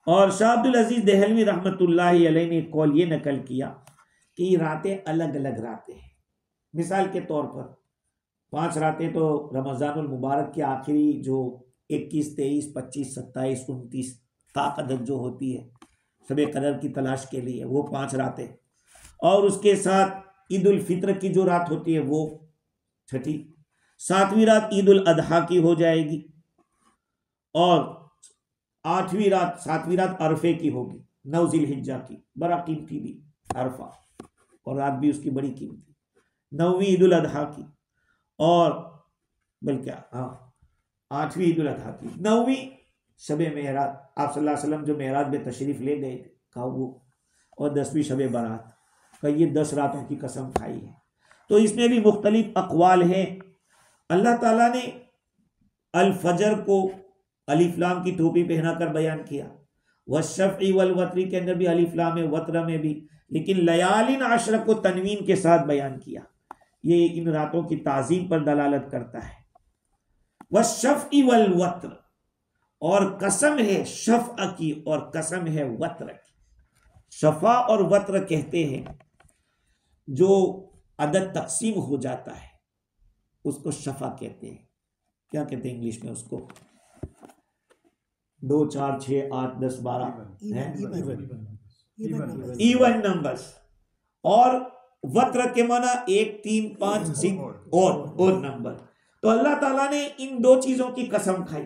और शाह अब्दुल अजीज देहलवी रहमतुल्लाहि अलैहि ने कौल ये नकल किया कि ये रातें अलग अलग रातें हैं। मिसाल के तौर पर 5 रातें तो रमज़ानुल मुबारक के आखिरी जो 21, 23, 25, 27, 29 ताक़त जो होती है शब कदर की तलाश के लिए, वो 5 रातें, और उसके साथ ईद उल फित्र की जो रात होती है वो छठी, 7वीं रात ईद उल अदहा की हो जाएगी, और 8वीं रात 7वीं रात अरफे की होगी, 9 ज़िलहिज्जा की, बड़ा कीमती भी अरफा, और रात भी उसकी बड़ी कीमती। 9वीं ईद उल अदहा की, और बल्कि हाँ 8वीं ईद उल अदहा की, 9वीं शब मेराज, आप सल्लल्लाहु अलैहि वसल्लम जो मेराज में तशरीफ़ ले गए थे, कहा वो, और 10वीं शब बारात का, ये 10 रातों की कसम खाई है। तो इसमें भी मुख्तलिफ अक़वाल हैं। अल्लाह ताला ने अल फजर को अलिफ लाम की टोपी पहनाकर बयान किया, वश्शफ़ई वल वत्री के अंदर भी अलिफ लाम है, वत्र में भी, लेकिन लयालिन आशरा को तनवीन के साथ बयान किया। ये इन रातों की ताज़ीम पर दलालत करता है। वश्शफ़ई वल वत्र, और कसम है शफ़अ की और कसम है वत्र की। शफ़ा और वत्र कहते हैं जो अदद तकसीम हो जाता है उसको शफ़ा कहते हैं। क्या कहते हैं इंग्लिश में उसको? 2, 4, 6, 8, 10, 12 इवन नंबर्स। और वत्र के माना 1, 3, 5, 6 और नंबर। तो अल्लाह ताला ने इन 2 चीजों की कसम खाई।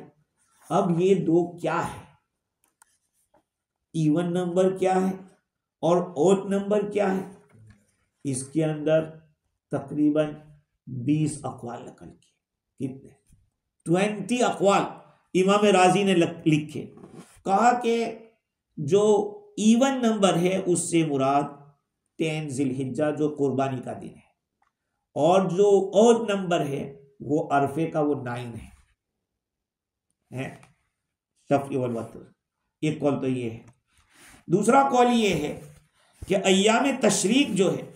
अब ये 2 क्या है? इवन नंबर क्या है और ओड नंबर क्या है? इसके अंदर तकरीबन 20 अक़वाल नकल किए। कितने? 20 अक़वाल इमाम राजी ने लिखे। कहा कि जो इवन नंबर है उससे मुराद 10 ज़िलहिज्जा जो कुर्बानी का दिन है, और जो ओड नंबर है वो अरफे का वो 9 है शफ़ई वल वत्र। एक कौल तो ये है। दूसरा कौल ये है कि अय्याम तशरीक जो है,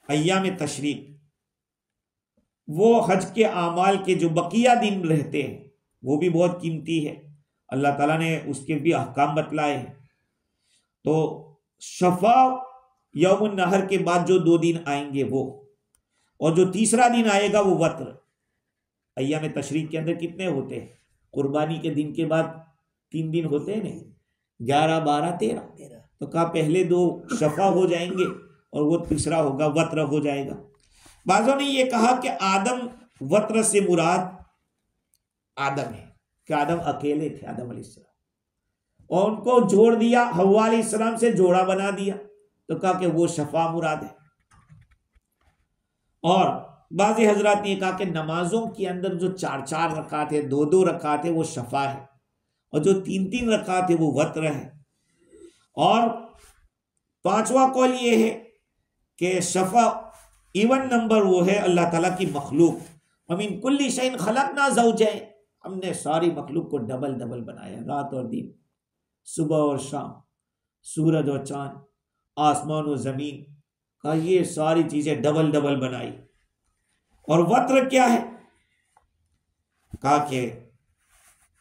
अय्याम तशरीक वो हज के आमाल के जो बकिया दिन रहते हैं वो भी बहुत कीमती है। अल्लाह ताला ने उसके भी अहकाम बतलाए हैं। तो शफा यौमुन नहर के बाद जो 2 दिन आएंगे वो, और जो तीसरा दिन आएगा वो वत्र। अय्याम तशरीक के अंदर कितने होते हैं? कुर्बानी के दिन के बाद 3 दिन होते हैं नहीं, 11, 12, 13। तो कहा पहले 2 शफा हो जाएंगे और वो तीसरा होगा वत्र हो जाएगा। बाज़ों ने ये कहा कि आदम वत्र से मुराद आदम है कि आदम अकेले थे, आदम अलैहिस्सलाम, और उनको जोड़ दिया, हव्वा अलैहिस्सलाम से जोड़ा बना दिया, तो कहा कि वो शफा मुराद है। और बाज़ हजरात ने कहा कि नमाजों के अंदर जो 4-4 रकात है, 2-2 रकात है, वो शफा है, और जो 3-3 रकात है वो वत्र है। और 5वां कौल ये है कि शफा इवन नंबर वो है अल्लाह ताला की मखलूक। वमिन कुल्ली शैइन खलकना ज़ौजैन, हमने सारी मखलूक को डबल डबल बनाया, रात और दिन, सुबह और शाम, सूरज और चांद, आसमान और ज़मीन का, ये सारी चीज़ें डबल डबल बनाई। और वत्र क्या है? कहा कि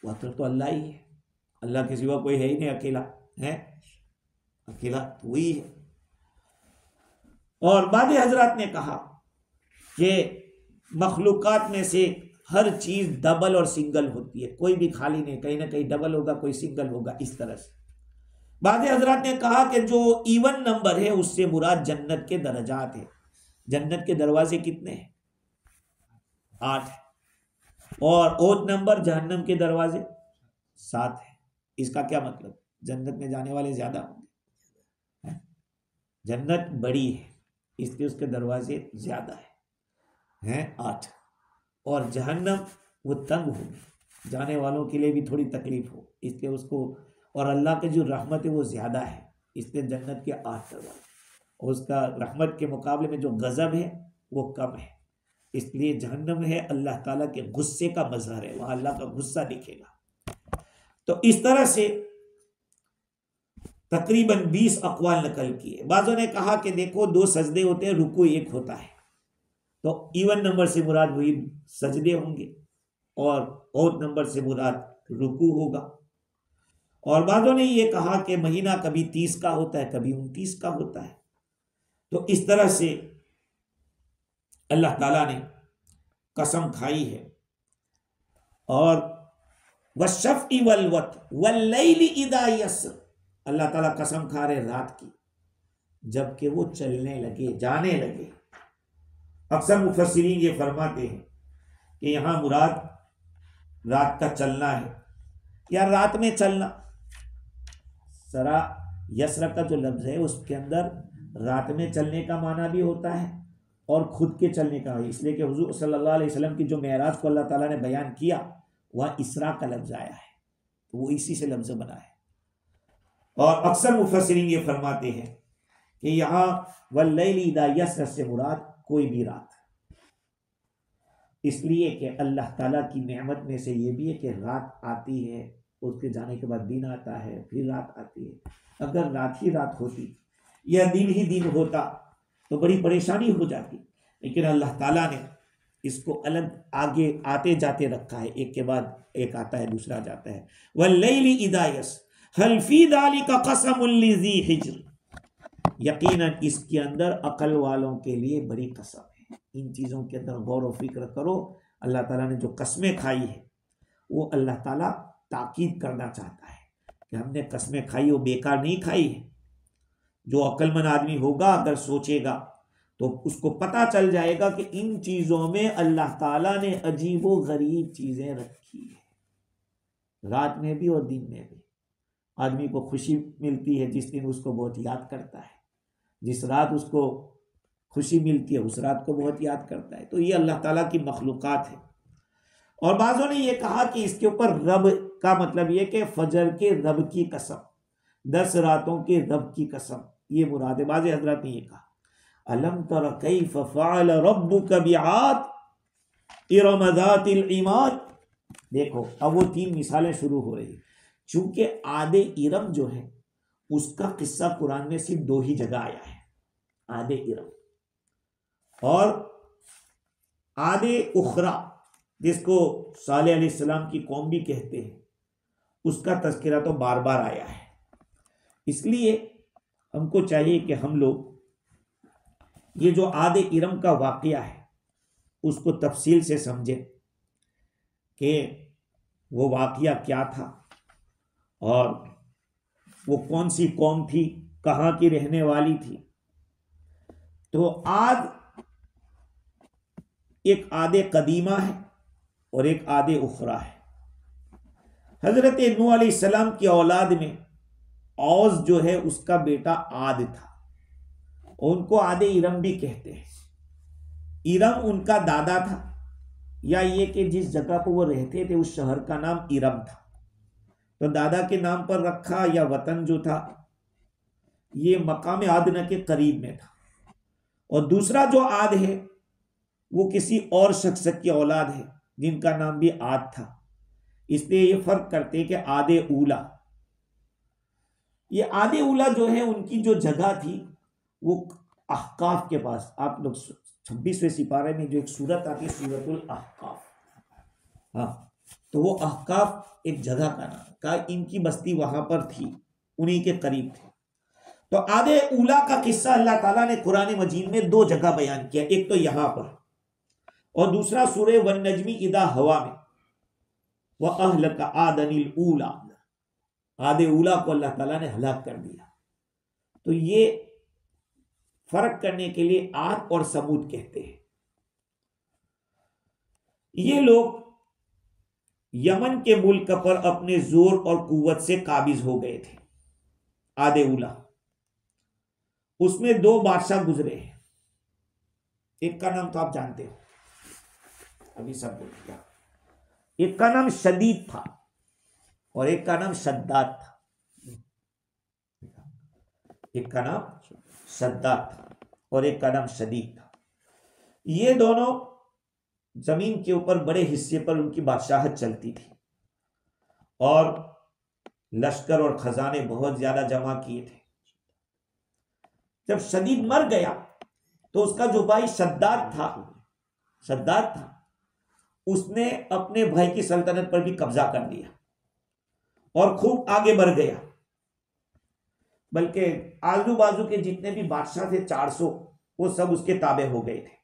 वत्र तो अल्लाह ही है, अल्लाह के सिवा कोई है ही नहीं, अकेला है, अकेला तो वही है। और बाद हजरात ने कहा कि मखलूकात में से हर चीज़ डबल और सिंगल होती है, कोई भी खाली नहीं, कहीं ना कहीं डबल होगा, कोई सिंगल होगा, इस तरह से। बाद हजरात ने कहा कि जो इवन नंबर है उससे मुराद जन्नत के दरजात है। जन्नत के दरवाजे कितने हैं? 8 है। और ओड नंबर जहन्नम के दरवाजे 7 है। इसका क्या मतलब? जन्नत में जाने वाले ज्यादा होंगे। जन्नत बड़ी है इसलिए उसके दरवाजे ज्यादा हैं 8, और जहन्नम वो तंग होगी, जाने वालों के लिए भी थोड़ी तकलीफ हो, इसलिए उसको, और अल्लाह की जो रहमत है वो ज्यादा है, इसलिए जन्नत के 8 दरवाजे, और उसका रहमत के मुकाबले में जो गजब है वो कम है, इसलिए जहन्नम है अल्लाह ताला के गुस्से का मजहर है, वहां अल्लाह का गुस्सा दिखेगा। तो इस तरह से तकरीबन 20 अक़वाल नकल किए। बाज़ों ने कहा कि देखो 2 सजदे होते हैं, रुकू 1 होता है, तो इवन नंबर से मुराद वही सजदे होंगे और ओड नंबर से मुराद रुकू होगा। और बाज़ों ने ये कहा कि महीना कभी 30 का होता है, कभी 29 का होता है। तो इस तरह से अल्लाह ताला ने कसम खाई है। और वश्शफ़ी वल्लैलि इज़ा यसर, अल्लाह ताला कसम खा रहे रात की जबकि वो चलने लगे, जाने लगे। अक्सर मुफस्सिरीन ये फरमाते हैं कि यहाँ मुराद रात का चलना है या रात में चलना। सरा यसर का जो लफ्ज़ है उसके अंदर रात में चलने का माना भी होता है और खुद के चलने का, इसलिए कि हुजूर सल्लल्लाहु अलैहि वसल्लम की जो मेराज को अल्लाह ताला ने बयान किया वह इसरा का लफ्ज़ आया है, तो वो इसी से लफ्ज़ बना है। और अक्सर मुफस्सिरीन ये फरमाते हैं कि यहाँ वल्लैलि इज़ा यसर से मुराद कोई भी रात, इसलिए कि अल्लाह ताला की नेमत में से ये भी है कि रात आती है, उसके जाने के बाद दिन आता है, फिर रात आती है। अगर रात ही रात होती या दिन ही दिन होता तो बड़ी परेशानी हो जाती, लेकिन अल्लाह ताला ने इसको अलग आगे आते जाते रखा है, एक के बाद एक आता है, दूसरा जाता है। वल्लैलि इज़ा यसर हल फी ज़ालिका क़समुन लिज़ी हिज्र, यकीनन इसके अंदर अकल वालों के लिए बड़ी कसम है। इन चीज़ों के अंदर गौर व फिक्र करो। अल्लाह ताला ने जो कस्में खाई है वो अल्लाह ताला ताकीद करना चाहता है कि हमने कस्में खाई वो बेकार नहीं खाई है। जो अक्लमंद आदमी होगा अगर सोचेगा तो उसको पता चल जाएगा कि इन चीज़ों में अल्लाह ताला ने अजीबो गरीब चीज़ें रखी है, रात में भी और दिन में भी। आदमी को खुशी मिलती है जिस दिन उसको बहुत याद करता है, जिस रात उसको खुशी मिलती है उस रात को बहुत याद करता है। तो ये अल्लाह ताला की मखलूक़ात है। और बाज़ों ने ये कहा कि इसके ऊपर रब का मतलब ये कि फजर के रब की कसम, 10 रातों के रब की कसम, ये मुराद है। बाज़ हज़रात ने ये कहा अलम तर कैफ़ फ़अल रब्बुका बिआद इरम ज़ातिल इमाद। देखो अब वो 3 मिसालें शुरू हो रही है। चूंकि आदे इरम जो है उसका किस्सा कुरान में सिर्फ 2 ही जगह आया है, आदे इरम और आदे उखरा, जिसको सालेह अलैहिस्सलाम की कौम भी कहते हैं, उसका तज़किरा तो बार बार आया है। इसलिए हमको चाहिए कि हम लोग ये जो आदे इरम का वाक़या है उसको तफसील से समझें कि वो वाक़या क्या था और वो कौन सी कौम थी, कहाँ की रहने वाली थी। तो आद एक आदे कदीमा है और एक आदे उखरा है। हजरत नूह अलैहिस्सलाम की औलाद में औस जो है उसका बेटा आद था, और उनको आदे इरम भी कहते हैं। इरम उनका दादा था, या ये कि जिस जगह पर वो रहते थे उस शहर का नाम इरम था, तो दादा के नाम पर रखा, या वतन जो था ये मकाम आदना के करीब में था। और दूसरा जो आद है वो किसी और शख्स की औलाद है जिनका नाम भी आद था, इसलिए ये फर्क करते हैं कि आदे ऊला, ये आदे ऊला जो है उनकी जो जगह थी वो अहकाफ के पास। आप लोग 26वें सिपारे में जो एक सूरत आती है सूरतुल अहकाफ, हाँ, तो वो अहकाफ एक जगह का नाम का, इनकी बस्ती वहां पर थी, उन्हीं के करीब थे। तो आदे उला का किस्सा अल्लाह ताला ने कुरान मजीद में 2 जगह बयान किया, एक तो यहां पर और दूसरा सूरह वन नजमी इदा हवा में। वह अहलका आदनिल उला, आदे उला को अल्लाह ताला ने हलाक कर दिया। तो ये फर्क करने के लिए आद और समूद कहते हैं। ये लोग यमन के मुल्क पर अपने जोर और कुव्वत से काबिज हो गए थे। आदे उला, उसमें 2 बादशाह गुजरे हैं। एक का नाम तो आप जानते हो, अभी सब बोल दिया। एक का नाम शदीद था और एक का नाम शद्दाद था। एक का नाम शद्दाद था और एक का नाम शदीद था। ये दोनों जमीन के ऊपर बड़े हिस्से पर उनकी बादशाहत चलती थी और लश्कर और खजाने बहुत ज्यादा जमा किए थे। जब शदीद मर गया तो उसका जो भाई शद्दाद था उसने अपने भाई की सल्तनत पर भी कब्जा कर लिया और खूब आगे बढ़ गया। बल्कि आजू बाजू के जितने भी बादशाह थे 400, वो सब उसके ताबे हो गए थे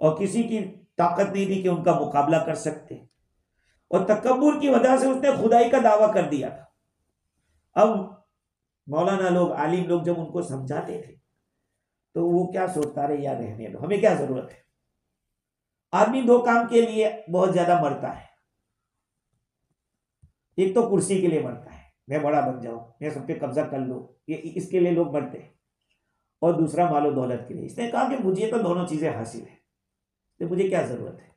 और किसी की ताकत नहीं थी कि उनका मुकाबला कर सकते। और तकब्बुर की वजह से उसने खुदाई का दावा कर दिया था। अब मौलाना लोग, आलिम लोग जब उनको समझाते थे तो वो क्या सोचता रहे, यार रहने दो, हमें क्या जरूरत है। आदमी दो काम के लिए बहुत ज्यादा मरता है, एक तो कुर्सी के लिए मरता है, मैं बड़ा बन जाऊं, मैं सब पे कब्जा कर लूं, ये इसके लिए लोग मरते हैं, और दूसरा मालो दौलत के लिए। इसने कहा कि मुझे तो दोनों चीजें हासिल है, तो मुझे क्या जरूरत है,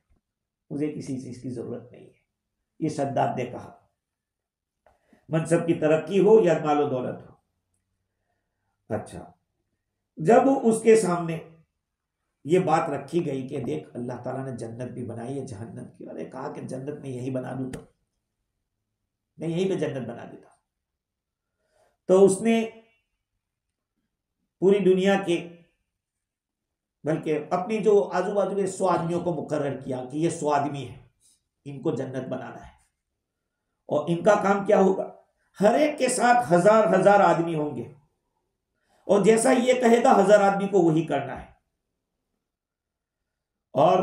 मुझे किसी चीज की जरूरत नहीं है। ये शद्दाद ने कहा, मनसब की तरक्की हो या मालो दौलत हो। अच्छा, जब उसके सामने ये बात रखी गई कि देख अल्लाह ताला ने जन्नत भी बनाई है, जहन्नम की, अरे कहा कि जन्नत में यही बना दूं, तो मैं यहीं पे जन्नत बना देता। तो उसने पूरी दुनिया के, बल्कि अपनी जो आजू बाजू के 100 आदमियों को मुकर्रर किया कि ये 100 आदमी है, इनको जन्नत बनाना है और इनका काम क्या होगा, हर एक के साथ 1000 आदमी होंगे और जैसा ये कहेगा 1000 आदमी को वही करना है। और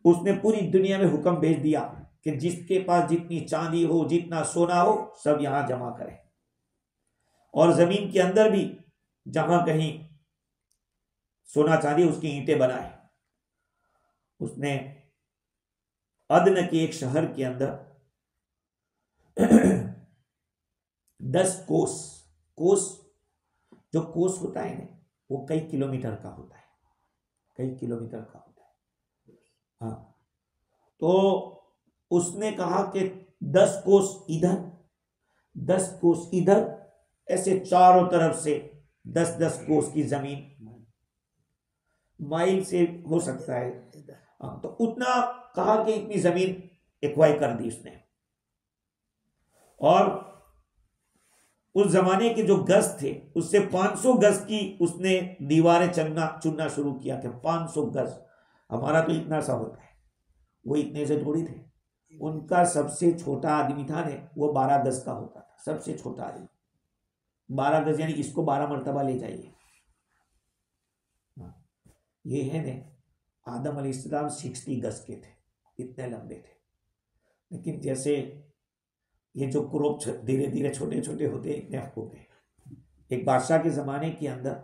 उसने पूरी दुनिया में हुक्म भेज दिया कि जिसके पास जितनी चांदी हो, जितना सोना हो, सब यहां जमा करें और जमीन के अंदर भी जहां कहीं सोना चांदी उसकी ईंटें बनाए। उसने अदन के एक शहर के अंदर 10 कोस, जो कोस होता है ना, वो कई किलोमीटर का होता है, कई किलोमीटर का होता है। हाँ, तो उसने कहा कि 10 कोस इधर, 10 कोस इधर, ऐसे चारों तरफ से 10-10 कोस की जमीन, माइल से हो सकता है, हाँ, तो उतना कहा कि इतनी जमीन एक्वायर कर दी उसने। और उस जमाने के जो गज थे उससे 500 गज की उसने दीवारें चुनना शुरू किया कि 500 गज, हमारा तो इतना सा होता है, वो इतने से थोड़ी थे। उनका सबसे छोटा आदमी था ने, वो 12 गज का होता था, सबसे छोटा आदमी 12 गज, यानी इसको 12 मरतबा ले जाइए। ये है ने, आदम अलैहिस्सलाम 60 गज के थे, इतने लंबे थे। लेकिन जैसे ये जो क्रोप धीरे धीरे छोटे छोटे होते इतने हो गए। एक बादशाह के जमाने के अंदर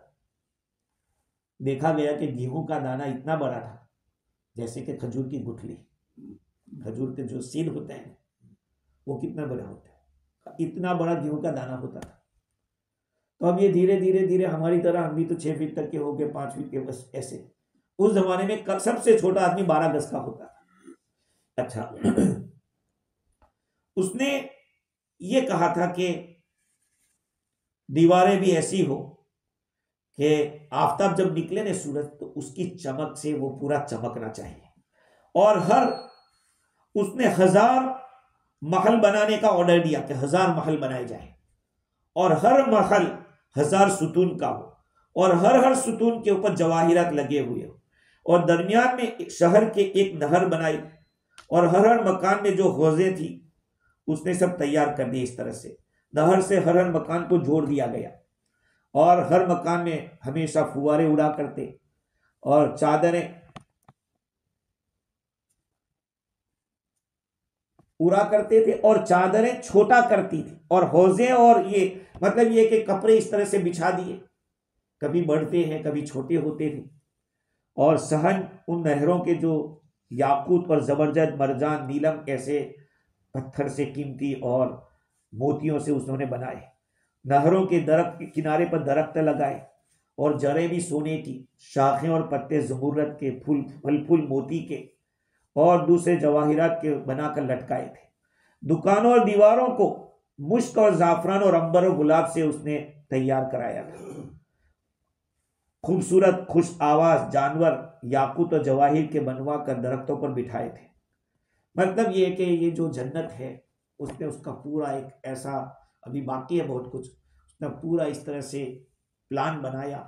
देखा गया कि गेहूं का दाना इतना बड़ा था जैसे कि खजूर की गुठली, खजूर के जो सीड होते हैं वो कितना बड़ा होता है, इतना बड़ा गेहूं का दाना होता था। तो अब ये धीरे धीरे धीरे हमारी तरह, हम भी तो 6 फीट तक के हो गए, 5 फीट के, बस ऐसे। उस जमाने में सबसे छोटा आदमी 12 गज का होता था। अच्छा, उसने ये कहा था कि दीवारें भी ऐसी हो कि आफताब जब निकले ना सूरज, तो उसकी चमक से वो पूरा चमकना चाहिए। और उसने 1000 महल बनाने का ऑर्डर दिया कि 1000 महल बनाए जाए और हर महल 1000 सुतून का हो और हर सुतून के ऊपर जवाहिरात लगे हुए हो और दरमियान में शहर के एक नहर बनाई और हर मकान में जो हौजें थी उसने सब तैयार कर दिए। इस तरह से नहर से हर मकान को जोड़ दिया गया और हर मकान में हमेशा फुवारे उड़ा करते और चादरें उड़ा करते थे और चादरें छोटा करती थी और हौजें, और ये मतलब ये कि कपड़े इस तरह से बिछा दिए, कभी बढ़ते हैं कभी छोटे होते थे। और सहन उन नहरों के जो याकूत और जबरदस्त मरजान नीलम ऐसे पत्थर से कीमती और मोतियों से उन्होंने बनाए। नहरों के दरख्त के किनारे पर दरख्त लगाए और जड़ें भी सोने की, शाखें और पत्ते ज़मुर्रद के, फल मोती के और दूसरे जवाहिरात के बनाकर लटकाए थे। दुकानों और दीवारों को मुश्क और जाफरान और अंबर और गुलाब से उसने तैयार कराया था। खूबसूरत खुश आवाज जानवर याकूत और जवाहिर के बनवा कर दरख्तों पर बिठाए थे। मतलब ये कि ये जो जन्नत है उसने उसका पूरा एक ऐसा, अभी बाकी है बहुत कुछ, उसने पूरा इस तरह से प्लान बनाया,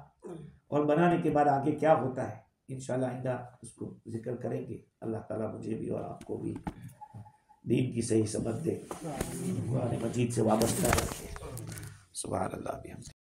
और बनाने के बाद आगे क्या होता है इंशाल्लाह आइंदा उसको जिक्र करेंगे। अल्लाह ताला मुझे भी और आपको भी दीन की सही समझ दे, कुरान मजीद से वाबस्ता रखे। सुभान अल्लाह।